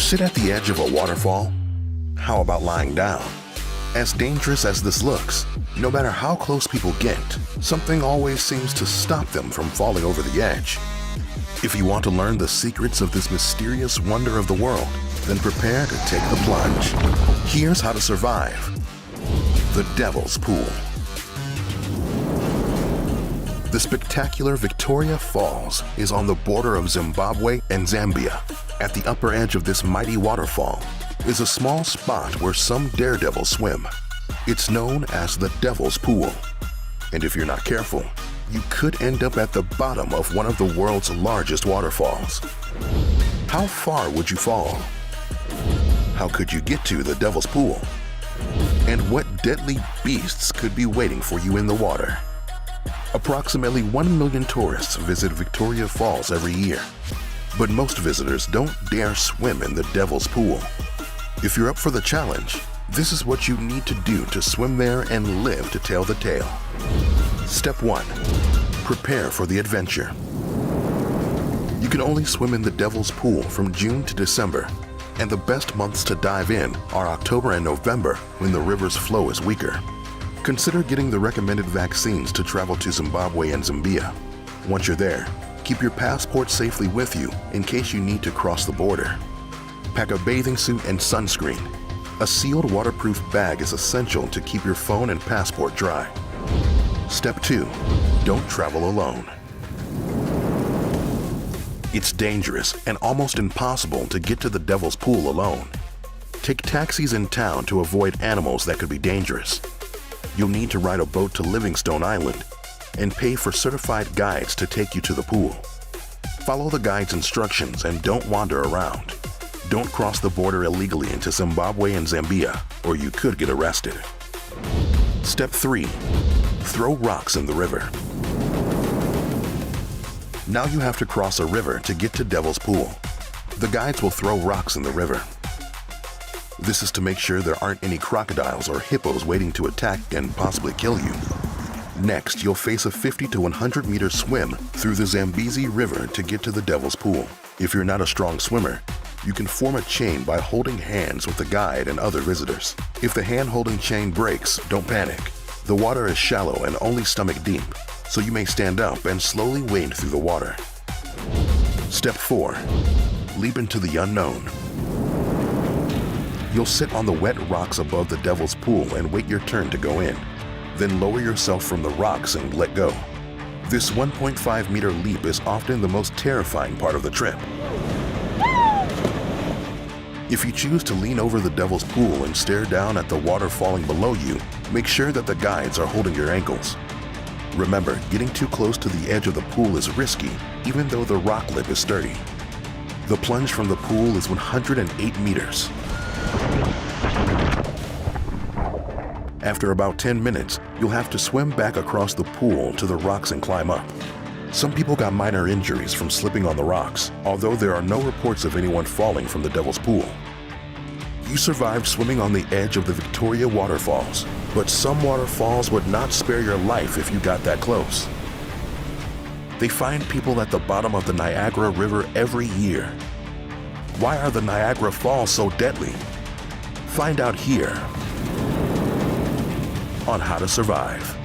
sit at the edge of a waterfall? How about lying down? As dangerous as this looks, no matter how close people get, something always seems to stop them from falling over the edge. If you want to learn the secrets of this mysterious wonder of the world, then prepare to take the plunge. Here's how to survive the Devil's Pool. The spectacular Victoria Falls is on the border of Zimbabwe and Zambia. At the upper edge of this mighty waterfall is a small spot where some daredevils swim. It's known as the Devil's Pool. And if you're not careful, you could end up at the bottom of one of the world's largest waterfalls. How far would you fall? How could you get to the Devil's Pool? And what deadly beasts could be waiting for you in the water? Approximately 1 million tourists visit Victoria Falls every year, but most visitors don't dare swim in the Devil's Pool. If you're up for the challenge, this is what you need to do to swim there and live to tell the tale. Step 1. Prepare for the adventure. You can only swim in the Devil's Pool from June to December, and the best months to dive in are October and November when the river's flow is weaker. Consider getting the recommended vaccines to travel to Zimbabwe and Zambia. Once you're there, keep your passport safely with you in case you need to cross the border. Pack a bathing suit and sunscreen. A sealed waterproof bag is essential to keep your phone and passport dry. Step 2. Don't travel alone. It's dangerous and almost impossible to get to the Devil's Pool alone. Take taxis in town to avoid animals that could be dangerous. You'll need to ride a boat to Livingstone Island and pay for certified guides to take you to the pool. Follow the guide's instructions and don't wander around. Don't cross the border illegally into Zimbabwe and Zambia, or you could get arrested. Step 3. Throw rocks in the river. Now you have to cross a river to get to Devil's Pool. The guides will throw rocks in the river. This is to make sure there aren't any crocodiles or hippos waiting to attack and possibly kill you. Next, you'll face a 50 to 100 meter swim through the Zambezi River to get to the Devil's Pool. If you're not a strong swimmer, you can form a chain by holding hands with the guide and other visitors. If the hand-holding chain breaks, don't panic. The water is shallow and only stomach deep, so you may stand up and slowly wade through the water. Step 4. Leap into the unknown. You'll sit on the wet rocks above the Devil's Pool and wait your turn to go in. Then lower yourself from the rocks and let go. This 1.5 meter leap is often the most terrifying part of the trip. If you choose to lean over the Devil's Pool and stare down at the water falling below you, make sure that the guides are holding your ankles. Remember, getting too close to the edge of the pool is risky, even though the rock lip is sturdy. The plunge from the pool is 108 meters. After about 10 minutes, you'll have to swim back across the pool to the rocks and climb up. Some people got minor injuries from slipping on the rocks, although there are no reports of anyone falling from the Devil's Pool. You survived swimming on the edge of the Victoria waterfalls, but some waterfalls would not spare your life if you got that close. They find people at the bottom of the Niagara River every year. Why are the Niagara Falls so deadly? Find out here on How to Survive.